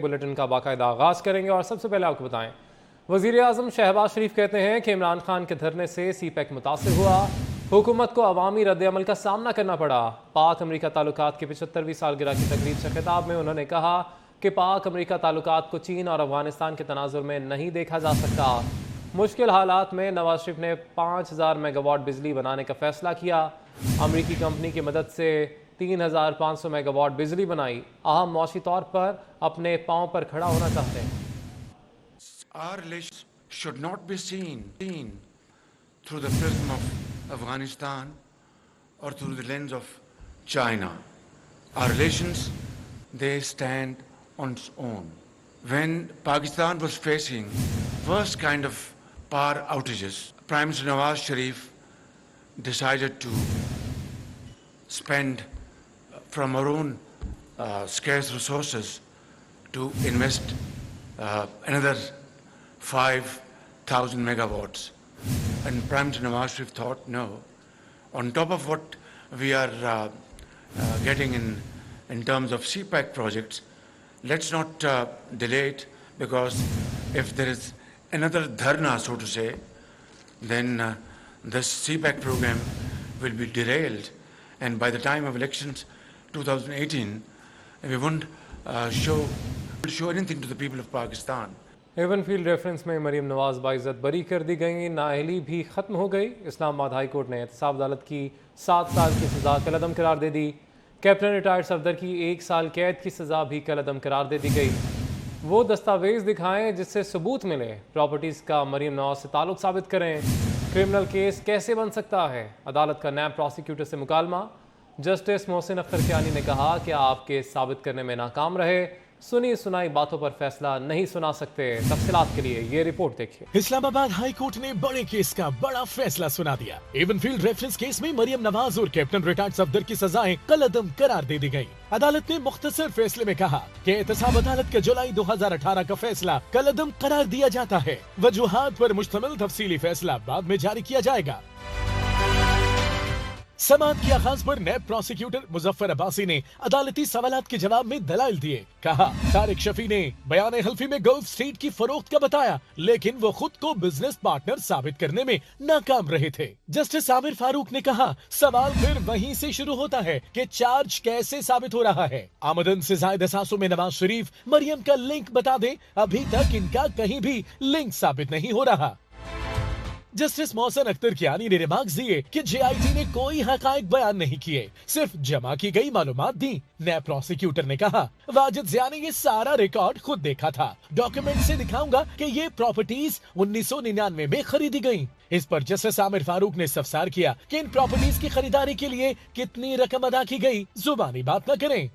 Bulletin کا باقاعدہ آغاز کریں گے اور سب سے پہلے آپ کو بتائیں وزیر اعظم شہباز شریف کہتے ہیں کہ عمران خان کے دھرنے سے سی پیک متاثر ہوا، حکومت کو عوامی رد عمل کا سامنا کرنا پڑا۔ پاک امریکہ تعلقات کی 75ویں سالگرہ کی تقریب سے خطاب میں انہوں نے کہا کہ پاک امریکہ تعلقات کو چین اور افغانستان کے تناظر میں نہیں دیکھا جا سکتا۔ مشکل حالات میں نواز شریف نے 5000 میگا واٹ بجلی بنانے کا فیصلہ کیا۔ امریکی کمپنی کی مدد سے 3500 میگا واٹ بجلی بنائی۔ اہم معاشی طور پر اپنے پاؤں پر کھڑا ہونا چاہتے ہیں۔ Our relations should not be seen through the prism of Afghanistan or through the lens of China. Our relations, they stand on its own. When Pakistan was facing worst kind of power outages, Prime Minister Nawaz Sharif decided to spend from our own scarce resources to invest another 5,000 megawatts. And Prime Minister Nawaz Sharif thought, no, on top of what we are getting in terms of CPEC projects, let's not delay it, because if there is another dharna, so to say, then this CPEC program will be derailed, and by the time of elections 2018, we won't show anything to the people of Pakistan. Even field reference میں مریم نواز باعزت بری کر دی گئیں، نااہلی بھی ختم ہو گئی۔ اسلام آباد ہائی کورٹ نے احتساب عدالت کی 7 سال کی سزا کالعدم قرار دے دی۔ کیپٹن ریٹائرڈ صفدر کی 1 سال قید کی سزا بھی کالعدم قرار دے دی گئی۔ وہ دستاویز دکھائیں جس سے ثبوت ملے، پراپرٹیز کا مریم نواز سے تعلق ثابت کریں۔ کرمنل کیس کیسے بن سکتا ہے؟ عدالت کا نیب پروسیکیوٹر سے مکالمہ۔ جسٹس محسن اختر کیانی نے کہا کہ آپ کیس ثابت کرنے میں ناکام رہے، سنی سنائی باتوں پر فیصلہ نہیں سنا سکتے۔ تفصیلات کے لیے یہ رپورٹ دیکھیے۔ اسلام آباد ہائی کورٹ نے بڑے کیس کا بڑا فیصلہ سنا دیا۔ ایون فیلڈ ریفرنس کیس میں مریم نواز اور کیپٹن ریٹائرڈ صفدر کی سزائیں کالعدم قرار دے دی گئیں۔ عدالت نے مختصر فیصلے میں کہا کہ احتساب عدالت کا جولائی 2018 کا فیصلہ کالعدم قرار دیا جاتا ہے۔ وجوہات پر مشتمل تفصیلی فیصلہ بعد میں جاری کیا جائے گا۔ سماعت کے آغاز پر نیب پروسیکیوٹر مظفر عباسی نے عدالتی سوالات کے جواب میں دلائل دیے۔ کہا طارق شفیع نے بیان حلفی میں گلف اسٹریٹ کی فروخت کا بتایا، لیکن وہ خود کو بزنس پارٹنر ثابت کرنے میں ناکام رہے تھے۔ جسٹس عامر فاروق نے کہا سوال پھر وہیں سے شروع ہوتا ہے کہ چارج کیسے ثابت ہو رہا ہے۔ آمدن سے زائد اثاثوں میں نواز شریف مریم کا لنک بتا دیں، ابھی تک ان کا کہیں بھی لنک ثابت نہیں ہو رہا۔ جسٹس محسن اختر کیانی نے ریمارکس دیے کہ جے آئی ٹی نے کوئی حقائق بیان نہیں کیے، صرف جمع کی گئی معلومات دیں۔ نیب پروسیکیوٹر نے کہا واجد ضیاء نے یہ سارا ریکارڈ خود دیکھا تھا، ڈاکیومنٹ سے دکھاؤں گا کہ یہ پراپرٹیز 1999 میں خریدی گئیں۔ اس پر جسٹس عامر فاروق نے استفسار کیا کہ ان پراپرٹیز کی خریداری کے لیے کتنی رقم ادا کی گئی، زبانی بات نہ کریں۔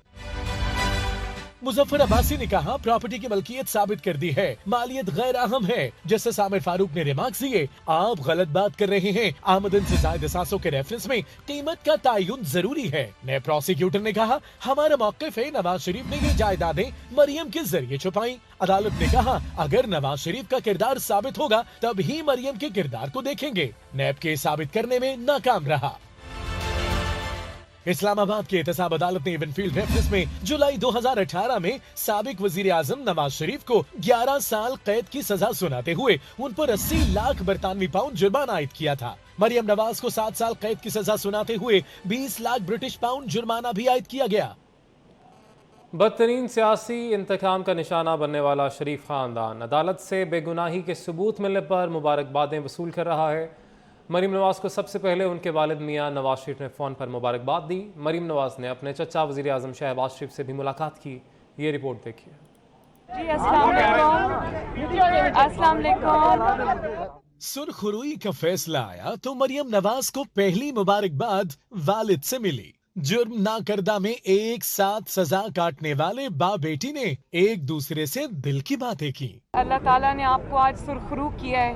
مظفر عباسی نے کہا پراپرٹی کی ملکیت ثابت کر دی ہے، مالیت غیر اہم ہے۔ جسٹس عامر فاروق نے ریمارکس دیے آپ غلط بات کر رہے ہیں، آمدن سے زائد اثاثوں کے ریفرنس میں قیمت کا تعین ضروری ہے۔ نیب پروسیکیوٹر نے کہا ہمارا موقف ہے نواز شریف نے یہ جائیدادیں مریم کے ذریعے چھپائیں۔ عدالت نے کہا اگر نواز شریف کا کردار ثابت ہوگا تب ہی مریم کے کردار کو دیکھیں گے۔ نیب کے ثابت کرنے میں ناکام رہا۔ اسلام آباد کی احتساب عدالت نے ایون فیلڈ ریفرنس میں جولائی 2018 میں سابق وزیر اعظم نواز شریف کو 11 سال قید کی سزا سناتے ہوئے ان پر 80 لاکھ برطانوی پاؤنڈ جرمانہ عائد کیا تھا۔ مریم نواز کو 7 سال قید کی سزا سناتے ہوئے 20 لاکھ برٹش پاؤنڈ جرمانہ بھی عائد کیا گیا۔ بدترین سیاسی انتقام کا نشانہ بننے والا شریف خاندان عدالت سے بے گناہی کے ثبوت ملنے پر مبارکبادیں وصول کر رہا ہے۔ مریم نواز کو سب سے پہلے ان کے والد میاں نواز شریف نے فون پر مبارکباد دی۔ مریم نواز نے اپنے چچا وزیر اعظم شہباز شریف سے بھی ملاقات کی۔ یہ رپورٹ دیکھیے۔ جی السلام علیکم۔ سرخروئی کا فیصلہ آیا تو مریم نواز کو پہلی مبارکباد والد سے ملی۔ جرم نہ کردہ میں ایک ساتھ سزا کاٹنے والے باپ بیٹی نے ایک دوسرے سے دل کی باتیں کی۔ اللہ تعالیٰ نے آپ کو آج سرخرو کیا ہے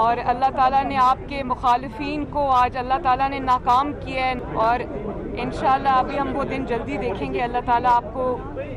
اور اللہ تعالیٰ نے آپ کے مخالفین کو آج اللہ تعالیٰ نے ناکام کیا ہے، اور انشاءاللہ ابھی ہم وہ دن جلدی دیکھیں گے۔ اللہ تعالیٰ آپ کو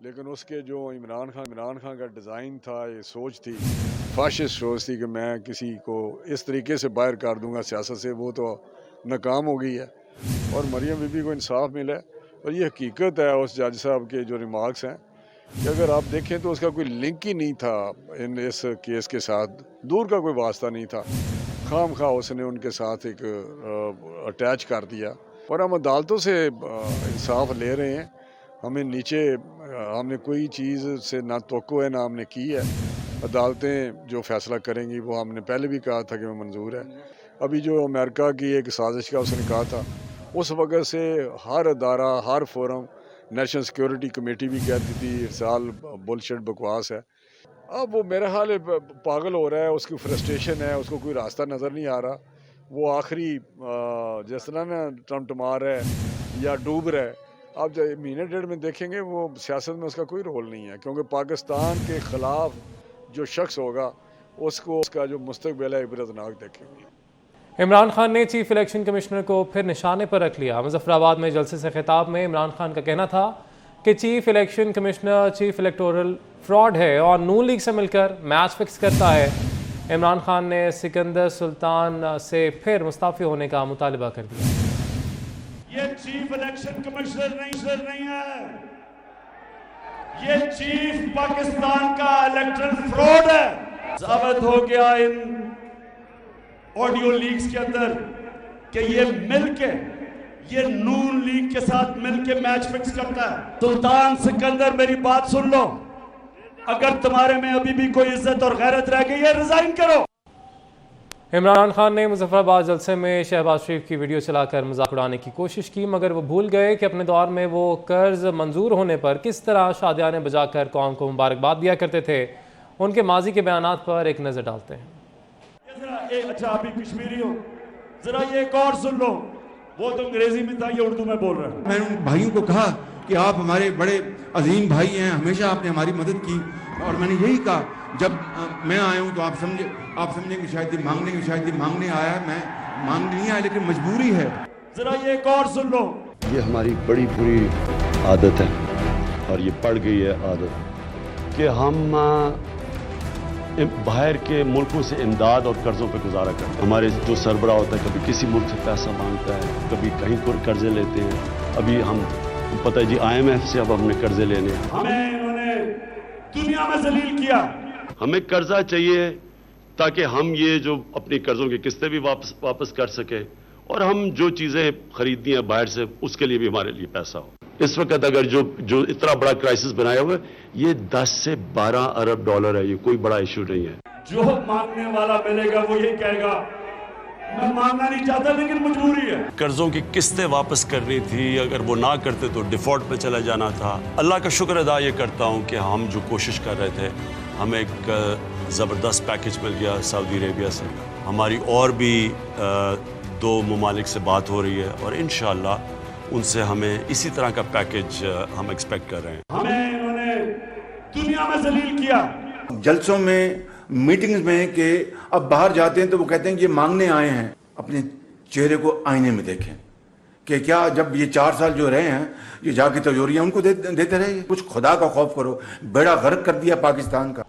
لیکن اس کے جو عمران خان کا ڈیزائن تھا، یہ سوچ تھی، فاشسٹ سوچ تھی کہ میں کسی کو اس طریقے سے باہر کر دوں گا سیاست سے، وہ تو ناکام ہو گئی ہے اور مریم بی بی کو انصاف ملا ہے۔ اور یہ حقیقت ہے اس جج صاحب کے جو ریمارکس ہیں کہ اگر آپ دیکھیں تو اس کا کوئی لنک ہی نہیں تھا اس کیس کے ساتھ، دور کا کوئی واسطہ نہیں تھا، خام خواہ اس نے ان کے ساتھ ایک اٹیچ کر دیا۔ اور ہم عدالتوں سے انصاف لے رہے ہیں، ہمیں نیچے ہم نے کوئی چیز سے نہ توقع ہے نہ ہم نے کی ہے، عدالتیں جو فیصلہ کریں گی وہ ہم نے پہلے بھی کہا تھا کہ وہ منظور ہے۔ ابھی جو امریکہ کی ایک سازش کا اس نے کہا تھا، اس وقت سے ہر ادارہ، ہر فورم، نیشنل سیکیورٹی کمیٹی بھی کہتی تھی ارسال بلشٹ بکواس ہے۔ اب وہ میرا حال ہے پاگل ہو رہا ہے، اس کی فرسٹریشن ہے، اس کو کوئی راستہ نظر نہیں آ رہا، وہ آخری جس طرح نا ٹمٹما رہا ہے یا ڈوب رہا ہے۔ آپ جب مہینے ڈیڑھ میں دیکھیں گے وہ سیاست میں اس کا کوئی رول نہیں ہے، کیونکہ پاکستان کے خلاف جو شخص ہوگا اس کا جو مستقبل ہے عبرتناک دیکھیں گے۔ عمران خان نے چیف الیکشن کمشنر کو پھر نشانے پر رکھ لیا۔ مظفر آباد میں جلسے سے خطاب میں عمران خان کا کہنا تھا کہ chief election commissioner chief electoral fraud ہے اور نون لیگ سے مل کر میچ فکس کرتا ہے۔ عمران خان نے سکندر سلطان سے پھر مستعفی ہونے کا مطالبہ کر دیا۔ یہ چیف الیکشن کمشنر نہیں ہے، یہ چیف پاکستان کا الیکٹرل فراڈ ہے۔ ثابت ہو گیا ان آڈیو لیکس کے اندر کہ یہ مل کے، یہ نون لیگ کے ساتھ مل کے میچ فکس کرتا ہے۔ سلطان سکندر میری بات سن لو، اگر تمہارے میں ابھی بھی کوئی عزت اور غیرت رہ گئی ہے ریزائن کرو۔ عمران خان نے مظفر آباد جلسے میں شہباز شریف کی ویڈیو چلا کر مذاق اڑانے کی کوشش کی، مگر وہ بھول گئے کہ اپنے دور میں وہ قرض منظور ہونے پر کس طرح شادیانے بجا کر قوم کو مبارکباد دیا کرتے تھے۔ ان کے ماضی کے بیانات پر ایک نظر ڈالتے ہیں۔ اچھا آپ ہی کشمیری ہو، ذرا یہ ایک اور سن لو، وہ تو انگریزی میں تھا، یہ اردو میں بول رہا ہے۔ میں نے ان بھائیوں کو کہا کہ آپ ہمارے بڑے عظیم بھائی ہیں، ہمیشہ آپ نے ہماری مدد کی، اور میں نے یہی کہا جب میں آیا ہوں تو آپ سمجھیں کہ شاید یہ مانگنے آیا ہے، میں مانگنے نہیں آیا لیکن مجبوری ہے۔ ذرا یہ ایک اور سن لو۔ یہ ہماری بڑی بری عادت ہے اور یہ پڑ گئی ہے عادت کہ ہم باہر کے ملکوں سے امداد اور قرضوں پہ گزارا کرتے ہیں۔ ہمارے جو سربراہ ہوتا ہے کبھی کسی ملک سے پیسہ مانگتا ہے، کبھی کہیں قرضے لیتے ہیں۔ ابھی ہم پتہ ہے جی IMF سے اب ہم نے قرضے لینے ہیں۔ ہمیں انہوں نے دنیا میں ذلیل کیا۔ ہمیں قرضہ چاہیے تاکہ ہم یہ جو اپنی قرضوں کی قسطیں بھی واپس کر سکیں، اور ہم جو چیزیں خریدنی ہیں باہر سے اس کے لیے بھی ہمارے لیے پیسہ ہو۔ اس وقت اگر جو اتنا بڑا کرائسس بنایا ہوا ہے، یہ 10 سے 12 ارب ڈالر ہے، یہ کوئی بڑا ایشو نہیں ہے۔ جو مانگنے والا ملے گا وہ یہ کہے گا میں مانگنا نہیں چاہتا لیکن مجبوری ہے۔ قرضوں کی قسطیں واپس کرنی تھی، اگر وہ نہ کرتے تو ڈیفالٹ پہ چلا جانا تھا۔ اللہ کا شکر ادا یہ کرتا ہوں کہ ہم جو کوشش کر رہے تھے، ہمیں ایک زبردست پیکج مل گیا سعودی عربیہ سے۔ ہماری اور بھی 2 ممالک سے بات ہو رہی ہے اور انشاءاللہ ان سے ہمیں اسی طرح کا پیکج ہم ایکسپیکٹ کر رہے ہیں۔ ہمیں انہوں نے دنیا میں ذلیل کیا۔ جلسوں میں، میٹنگز میں کہ اب باہر جاتے ہیں تو وہ کہتے ہیں کہ یہ مانگنے آئے ہیں۔ اپنے چہرے کو آئینے میں دیکھیں کہ کیا جب یہ 4 سال جو رہے ہیں یہ جا کے تجوریاں ان کو دیتے رہے۔ کچھ خدا کا خوف کرو، بیڑا غرق کر دیا پاکستان کا۔